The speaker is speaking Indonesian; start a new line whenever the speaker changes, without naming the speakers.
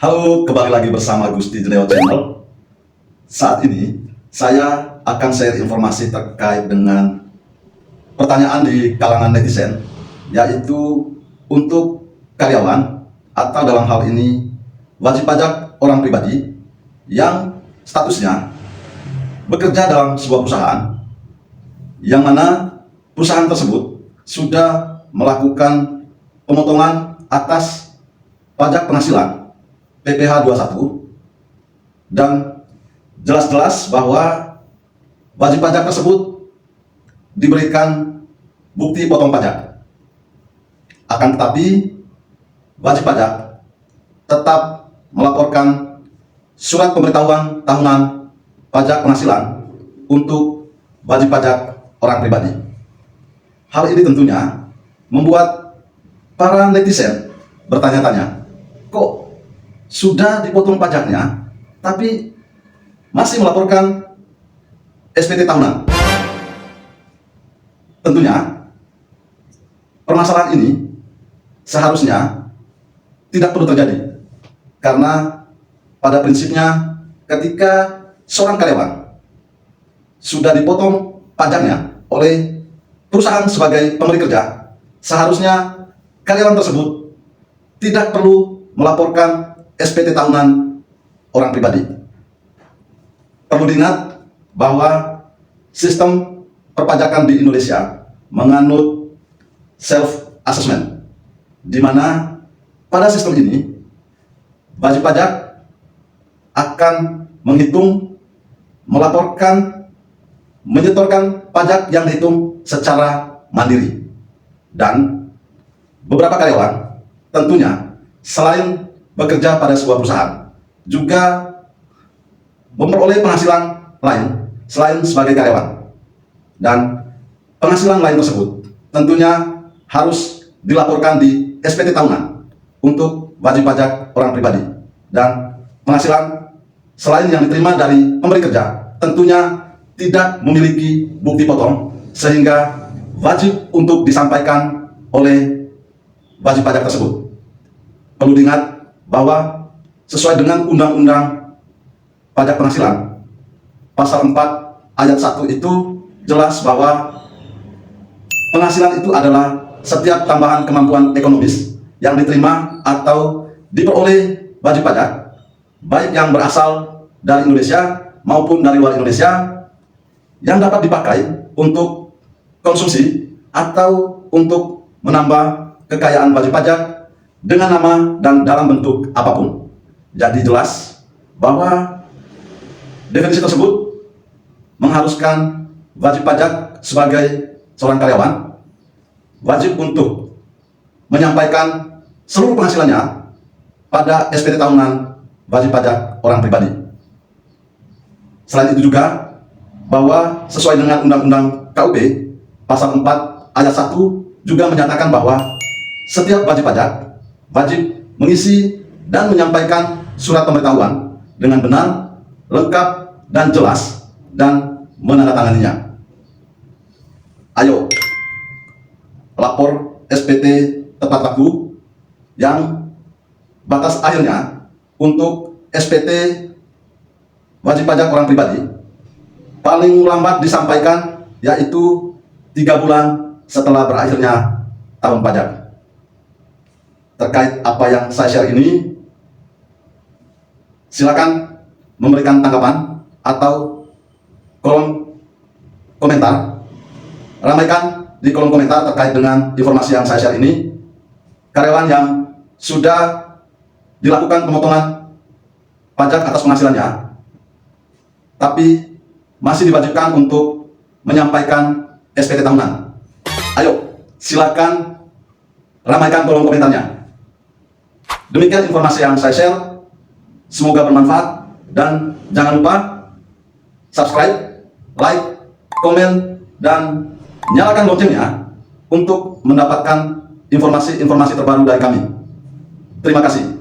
Halo, kembali lagi bersama Gusti Jeneo Channel. Saat ini saya akan share informasi terkait dengan pertanyaan di kalangan netizen, yaitu untuk karyawan atau dalam hal ini wajib pajak orang pribadi yang statusnya bekerja dalam sebuah perusahaan, yang mana perusahaan tersebut sudah melakukan pemotongan atas pajak penghasilan PPh 21, dan jelas-jelas bahwa wajib pajak tersebut diberikan bukti potong pajak. Akan tetapi wajib pajak tetap melaporkan surat pemberitahuan tahunan pajak penghasilan untuk wajib pajak orang pribadi. Hal ini tentunya membuat para netizen bertanya-tanya, kok sudah dipotong pajaknya, tapi masih melaporkan SPT tahunan? Tentunya, permasalahan ini seharusnya tidak perlu terjadi. Karena pada prinsipnya, ketika seorang karyawan sudah dipotong pajaknya oleh perusahaan sebagai pemberi kerja, seharusnya karyawan tersebut tidak perlu melaporkan SPT tahunan orang pribadi. Perlu diingat bahwa sistem perpajakan di Indonesia menganut self-assessment, di mana pada sistem ini wajib pajak akan menghitung, melaporkan, menyetorkan pajak yang dihitung secara mandiri. Dan beberapa karyawan tentunya selain bekerja pada sebuah perusahaan, juga memperoleh penghasilan lain selain sebagai karyawan. Dan penghasilan lain tersebut tentunya harus dilaporkan di SPT tahunan untuk wajib pajak orang pribadi. Dan penghasilan selain yang diterima dari pemberi kerja tentunya tidak memiliki bukti potong, sehingga wajib untuk disampaikan oleh wajib pajak tersebut. Perlu diingat bahwa sesuai dengan Undang-Undang Pajak Penghasilan Pasal 4 Ayat 1 itu jelas bahwa penghasilan itu adalah setiap tambahan kemampuan ekonomis yang diterima atau diperoleh wajib pajak, baik yang berasal dari Indonesia maupun dari luar Indonesia, yang dapat dipakai untuk konsumsi atau untuk menambah kekayaan wajib pajak dengan nama dan dalam bentuk apapun. Jadi jelas bahwa definisi tersebut mengharuskan wajib pajak sebagai seorang karyawan wajib untuk menyampaikan seluruh penghasilannya pada SPT tahunan wajib pajak orang pribadi. Selain itu juga bahwa sesuai dengan Undang-Undang KUP Pasal 4 Ayat 1 juga menyatakan bahwa setiap wajib pajak wajib mengisi dan menyampaikan surat pemberitahuan dengan benar, lengkap, dan jelas, dan menandatanganinya. Ayo, lapor SPT tepat waktu yang batas akhirnya untuk SPT wajib pajak orang pribadi paling lambat disampaikan yaitu 3 bulan setelah berakhirnya tahun pajak. Terkait apa yang saya share ini, silakan memberikan tanggapan atau kolom komentar. Ramaikan di kolom komentar terkait dengan informasi yang saya share ini. Karyawan yang sudah dilakukan pemotongan pajak atas penghasilannya, tapi masih diwajibkan untuk menyampaikan SPT tahunan. Ayo, silakan ramaikan kolom komentarnya. Demikian informasi yang saya share, semoga bermanfaat, dan jangan lupa subscribe, like, komen, dan nyalakan loncengnya untuk mendapatkan informasi-informasi terbaru dari kami. Terima kasih.